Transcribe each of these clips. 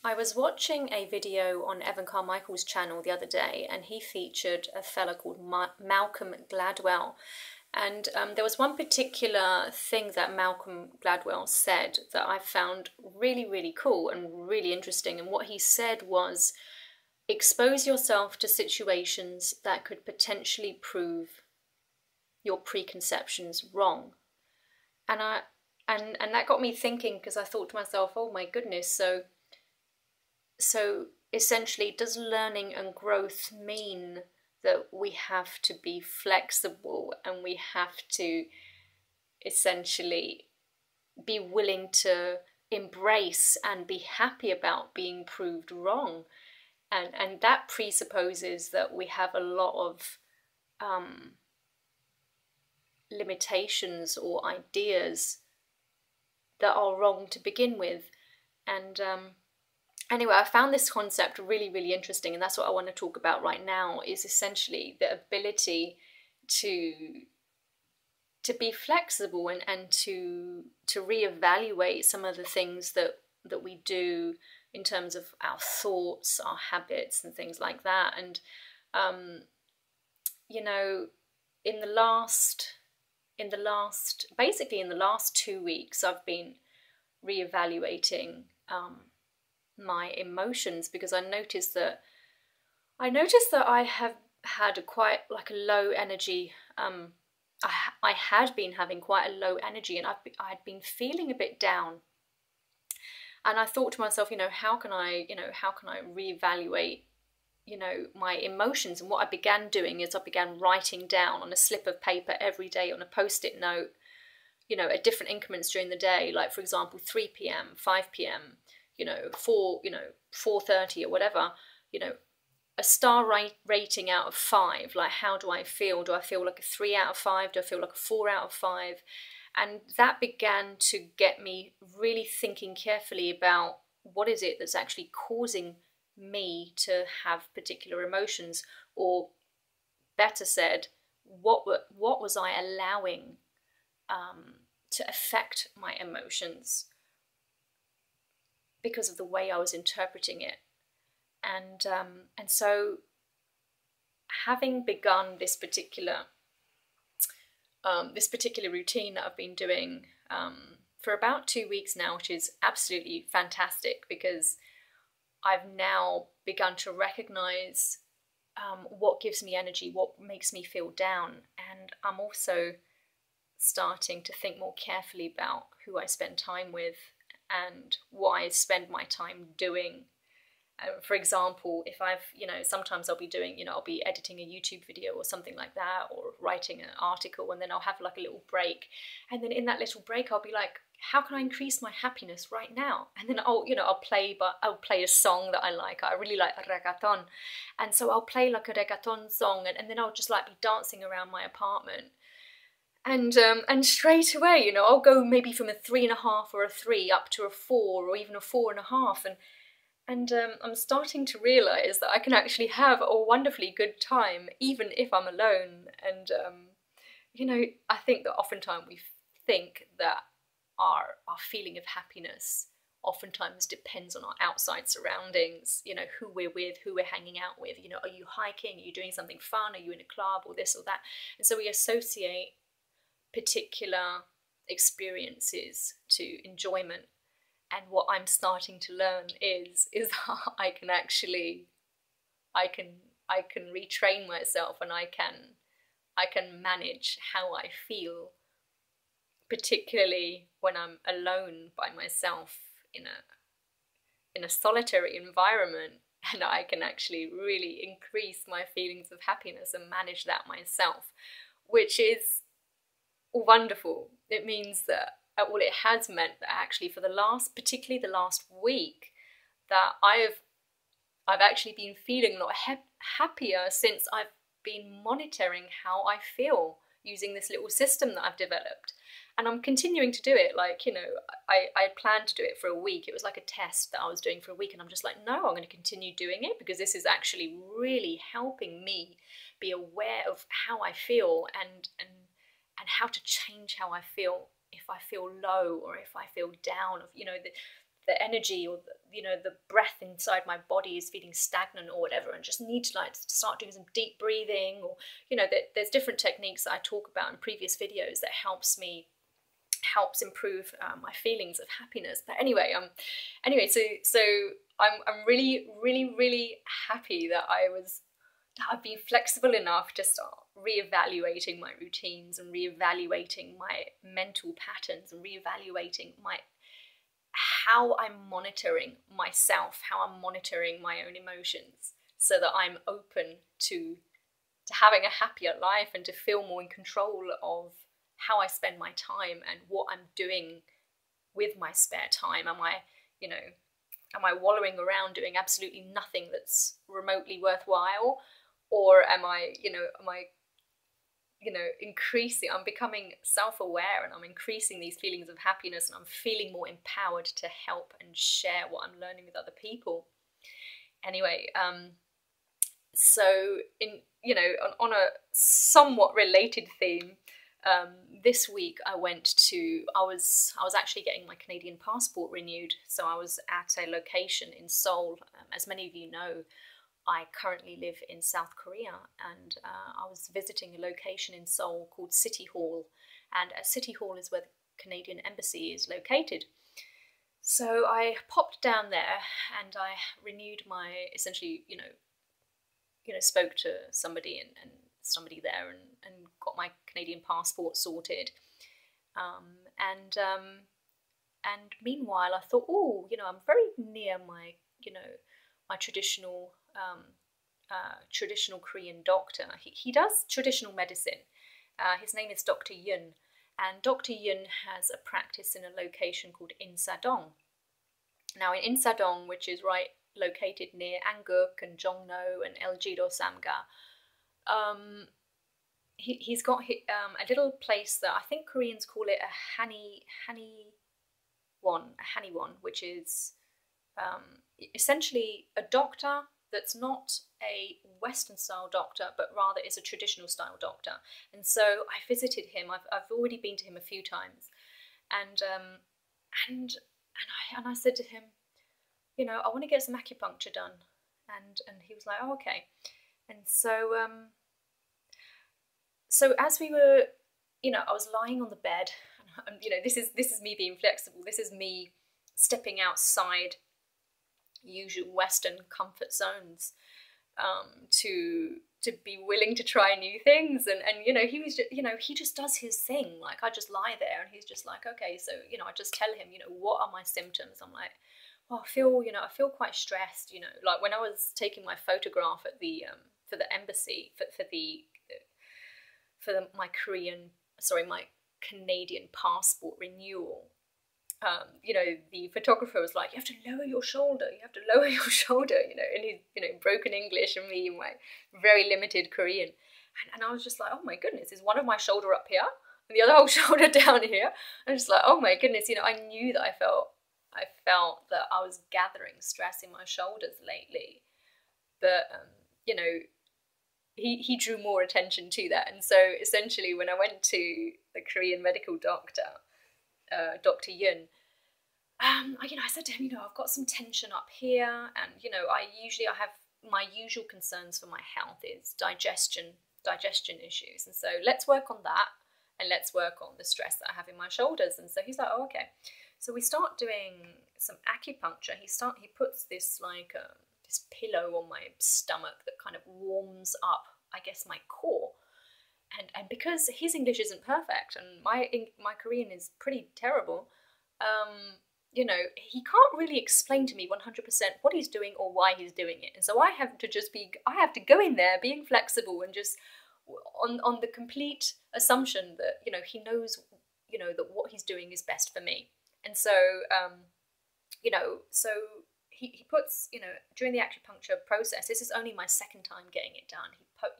I was watching a video on Evan Carmichael's channel the other day, and he featured a fella called Malcolm Gladwell. And there was one particular thing that Malcolm Gladwell said that I found really, really cool and really interesting. And what he said was, expose yourself to situations that could potentially prove your preconceptions wrong. And that got me thinking, because I thought to myself, oh my goodness, so essentially, does learning and growth mean that we have to be flexible and we have to essentially be willing to embrace and be happy about being proved wrong? And that presupposes that we have a lot of limitations or ideas that are wrong to begin with. And anyway, I found this concept really, really interesting, and that's what I want to talk about right now, is essentially the ability to be flexible and to reevaluate some of the things that we do in terms of our thoughts, our habits, and things like that. And you know, in the last 2 weeks, I've been reevaluating my emotions, because I noticed that I have had quite like a low energy. I had been having quite a low energy, and I'd been feeling a bit down. And I thought to myself, how can I reevaluate, my emotions? And what I began doing is I began writing down on a slip of paper every day on a post-it note, at different increments during the day, like for example 3 p.m, 5 p.m, 4:30 or whatever, a star rating out of 5. Like, how do I feel? Do I feel like a 3 out of 5? Do I feel like a 4 out of 5? And that began to get me really thinking carefully about what is it that's actually causing me to have particular emotions, or better said, what was I allowing to affect my emotions because of the way I was interpreting it. And so, having begun this particular routine that I've been doing for about 2 weeks now, which is absolutely fantastic, because I've now begun to recognize what gives me energy, what makes me feel down, and I'm also starting to think more carefully about who I spend time with and what I spend my time doing. For example, if sometimes I'll be doing, I'll be editing a YouTube video or something like that, or writing an article, and then I'll have like a little break. And then in that little break, I'll be like, how can I increase my happiness right now? And then I'll play a song that I like. I really like reggaeton. And so I'll play like a reggaeton song, and then I'll just like be dancing around my apartment. And straight away, I'll go maybe from a 3.5 or a 3 up to a 4 or even a 4.5. And I'm starting to realise that I can actually have a wonderfully good time even if I'm alone. And, I think that oftentimes we think that our feeling of happiness oftentimes depends on our outside surroundings, who we're with, who we're hanging out with. Are you hiking? Are you doing something fun? Are you in a club or this or that? And so we associate particular experiences to enjoyment. And what I'm starting to learn is that I can retrain myself, and I can manage how I feel, particularly when I'm alone by myself in a solitary environment, and I can actually really increase my feelings of happiness and manage that myself, which is wonderful. It means that it has meant that actually for particularly the last week, that I've actually been feeling a lot happier since I've been monitoring how I feel using this little system that I've developed. And I'm continuing to do it. Like, I planned to do it for a week. It was like a test that I was doing for a week, and I'm just like, no, I'm going to continue doing it, because this is actually really helping me be aware of how I feel and how to change how I feel if I feel low or if I feel down. energy or the breath inside my body is feeling stagnant or whatever, and just need to like start doing some deep breathing, or there's different techniques that I talk about in previous videos that helps improve my feelings of happiness. But anyway, so I'm really, really, really happy that I've been flexible enough to start reevaluating my routines and reevaluating my mental patterns and reevaluating how I'm monitoring myself, how I'm monitoring my own emotions, so that I'm open to having a happier life and to feel more in control of how I spend my time and what I'm doing with my spare time. Am I wallowing around doing absolutely nothing that's remotely worthwhile, or am I increasing, I'm becoming self-aware and I'm increasing these feelings of happiness, and I'm feeling more empowered to help and share what I'm learning with other people. Anyway, so on a somewhat related theme, this week I was actually getting my Canadian passport renewed. So I was at a location in Seoul. As many of you know, I currently live in South Korea, and I was visiting a location in Seoul called City Hall, and City Hall is where the Canadian Embassy is located. So I popped down there and I renewed my, essentially, spoke to somebody and somebody there and got my Canadian passport sorted. And meanwhile I thought, I'm very near my, my traditional Korean doctor. He does traditional medicine. His name is Dr. Yoon, and Dr. Yoon has a practice in a location called Insa. Now in Insa, which is located near Anguk and Jongno and Eljido Samga, he's got a little place that I think Koreans call it a haniwon, which is essentially a doctor that's not a Western style doctor, but rather is a traditional style doctor. And so I visited him. I've already been to him a few times, and I said to him, I want to get some acupuncture done, and he was like, oh, okay. And so so as we were, I was lying on the bed, and this is me being flexible. This is me stepping outside usual Western comfort zones, to be willing to try new things, and he was just, he just does his thing. Like, I just lie there and he's just like, okay, so I just tell him, what are my symptoms. I'm like, well, I feel quite stressed, like when I was taking my photograph at the for the embassy my Canadian passport renewal. The photographer was like, you have to lower your shoulder, in his, broken English, and me in my very limited Korean. And I was just like, oh my goodness, is one of my shoulder up here and the other whole shoulder down here? I'm just like, oh my goodness, I knew that I felt that I was gathering stress in my shoulders lately. But, he drew more attention to that. And so essentially when I went to the Korean medical doctor, Dr. Yoon, I said to him, I've got some tension up here, and I have my usual concerns for my health is digestion issues, and so let's work on that, and let's work on the stress that I have in my shoulders. And so he's like, oh, okay. So we start doing some acupuncture. He puts this this pillow on my stomach that kind of warms up, I guess, my core. And because his English isn't perfect and my Korean is pretty terrible, he can't really explain to me 100% what he's doing or why he's doing it. And so I have to go in there being flexible and just on the complete assumption that, he knows, that what he's doing is best for me. And so, so he puts, during the acupuncture process, this is only my second time getting it done.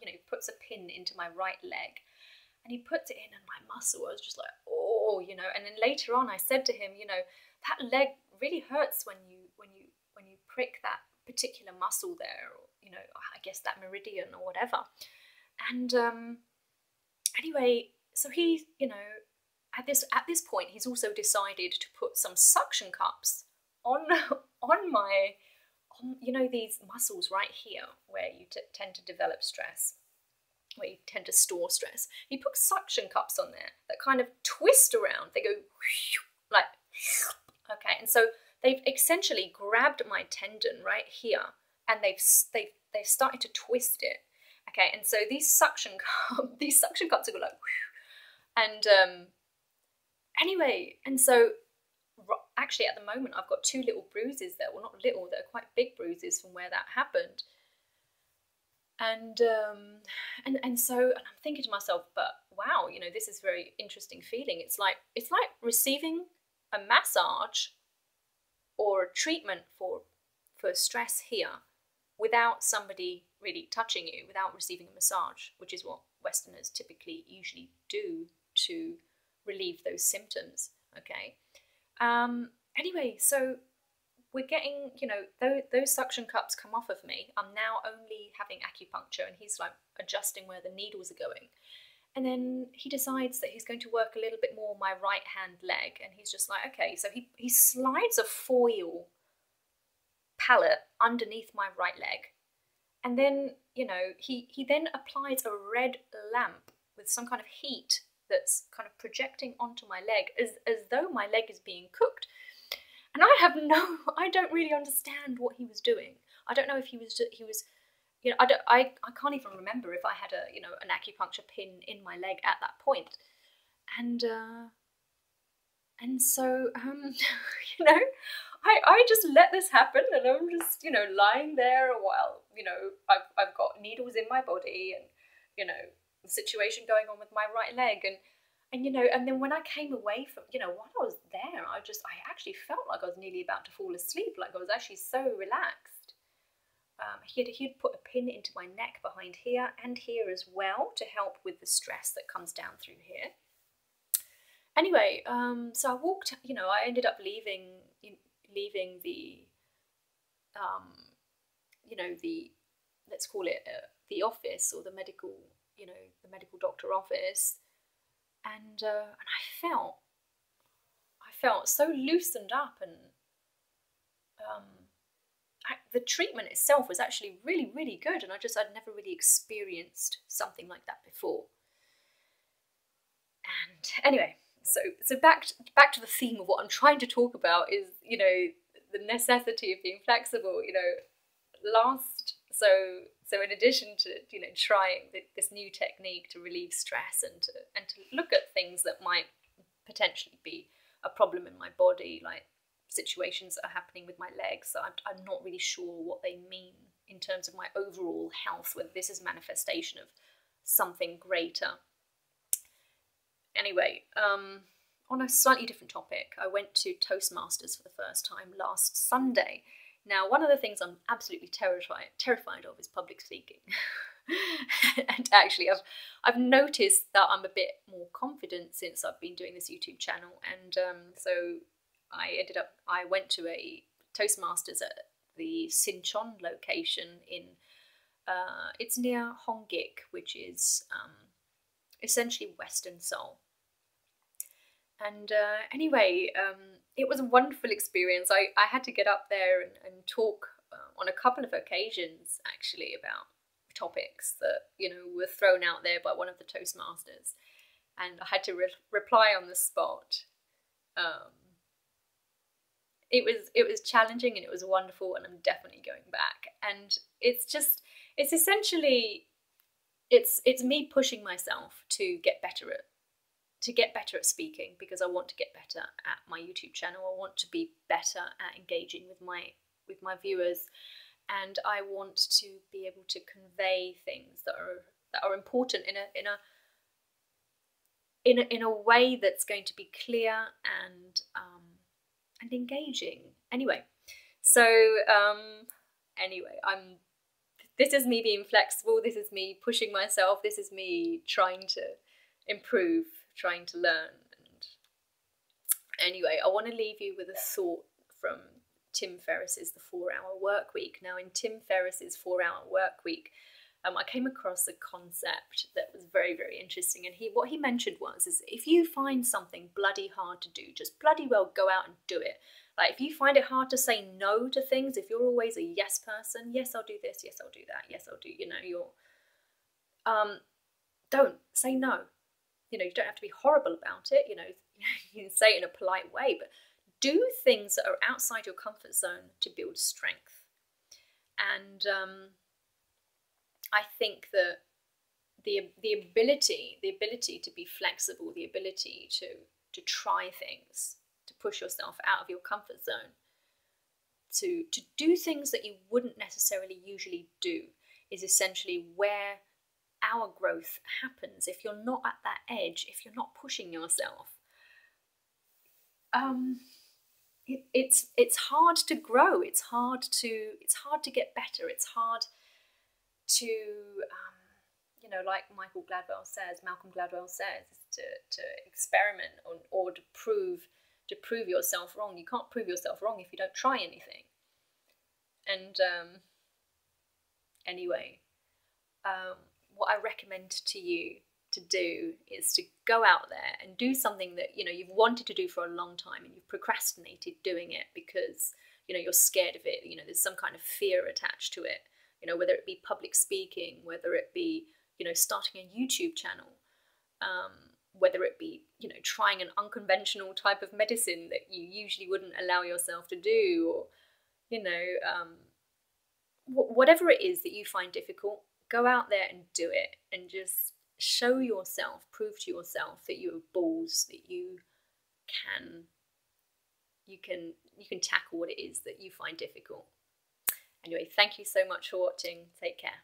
He puts a pin into my right leg and he puts it in, and my muscle, I was just like, oh, and then later on I said to him, that leg really hurts when you prick that particular muscle there, or, I guess that meridian or whatever. And anyway, so he, at this point, he's also decided to put some suction cups on my, you know, these muscles right here where you tend to develop stress, where you tend to store stress. He put suction cups on there that kind of twist around. They go like, okay, and so they've essentially grabbed my tendon right here, and they've started to twist it. Okay, and so these suction cups are like, and anyway, and so actually at the moment I've got 2 little bruises there. Well, not little, they're quite big bruises from where that happened. And so I'm thinking to myself, but wow, you know, this is a very interesting feeling. It's like receiving a massage or a treatment for stress here without somebody really touching you, without receiving a massage, which is what Westerners typically usually do to relieve those symptoms. Okay. Anyway, so we're getting, you know, those suction cups come off of me. I'm now only having acupuncture, and he's like adjusting where the needles are going. And then he decides that he's going to work a little bit more my right hand leg, and he's just like, okay, so he slides a foil pallet underneath my right leg. And then, you know, he then applies a red lamp with some kind of heat that's kind of projecting onto my leg as though my leg is being cooked. And I don't really understand what he was doing. I don't know if he was, you know, I can't even remember if I had an acupuncture pin in my leg at that point. And so, you know, I just let this happen, and I'm just, you know, lying there while, you know, I've got needles in my body, and, you know, the situation going on with my right leg, and you know, and then when I came away from, you know, while I was there, I actually felt like I was nearly about to fall asleep, like I was actually so relaxed. He'd put a pin into my neck behind here and here as well to help with the stress that comes down through here. Anyway, so I walked, you know, I ended up leaving the, you know, let's call it the office, or the medical, you know, the medical doctor office. And I felt so loosened up, and the treatment itself was actually really, really good, and I'd never really experienced something like that before. And anyway, so back to the theme of what I'm trying to talk about is, you know, the necessity of being flexible. You know, so in addition to, you know, trying this new technique to relieve stress and to look at things that might potentially be a problem in my body, like situations that are happening with my legs, so I'm not really sure what they mean in terms of my overall health, whether this is manifestation of something greater. Anyway, on a slightly different topic, I went to Toastmasters for the first time last Sunday. Now, one of the things I'm absolutely terrified of is public speaking. And actually, I've noticed that I'm a bit more confident since I've been doing this YouTube channel. And so I went to a Toastmasters at the Sinchon location in, it's near Hongik, which is essentially Western Seoul. And anyway, it was a wonderful experience. I had to get up there and talk on a couple of occasions, actually, about topics that, you know, were thrown out there by one of the Toastmasters. And I had to reply on the spot. It was challenging, and it was wonderful, and I'm definitely going back. And it's essentially me pushing myself to get better at speaking, because I want to get better at my YouTube channel. I want to be better at engaging with my viewers, and I want to be able to convey things that are important in a way that's going to be clear and engaging. Anyway, so this is me being flexible. This is me pushing myself. This is me trying to improve, trying to learn. And anyway, I want to leave you with a thought from Tim Ferriss's The 4-Hour Work Week. Now, in Tim Ferriss's 4-Hour Work Week, I came across a concept that was very, very interesting. And what he mentioned is if you find something bloody hard to do, just bloody well go out and do it. Like, if you find it hard to say no to things, if you're always a yes person, yes, I'll do this, yes, I'll do that, yes, I'll do, don't say no. You don't have to be horrible about it. You can say it in a polite way, but do things that are outside your comfort zone to build strength. And I think that the ability to be flexible, the ability to try things, to push yourself out of your comfort zone, to do things that you wouldn't necessarily usually do, is essentially where our growth happens. If you're not at that edge, if you're not pushing yourself, it's hard to grow. It's hard to get better. It's hard to like Malcolm Gladwell says, to experiment or to prove yourself wrong. You can't prove yourself wrong if you don't try anything. And anyway, what I recommend to you to do is to go out there and do something that you've wanted to do for a long time, and you've procrastinated doing it because you're scared of it. There's some kind of fear attached to it. Whether it be public speaking, whether it be starting a YouTube channel, whether it be trying an unconventional type of medicine that you usually wouldn't allow yourself to do, or whatever it is that you find difficult, go out there and do it, and just show yourself, prove to yourself that you have balls, that you can tackle what it is that you find difficult. Anyway, thank you so much for watching. Take care.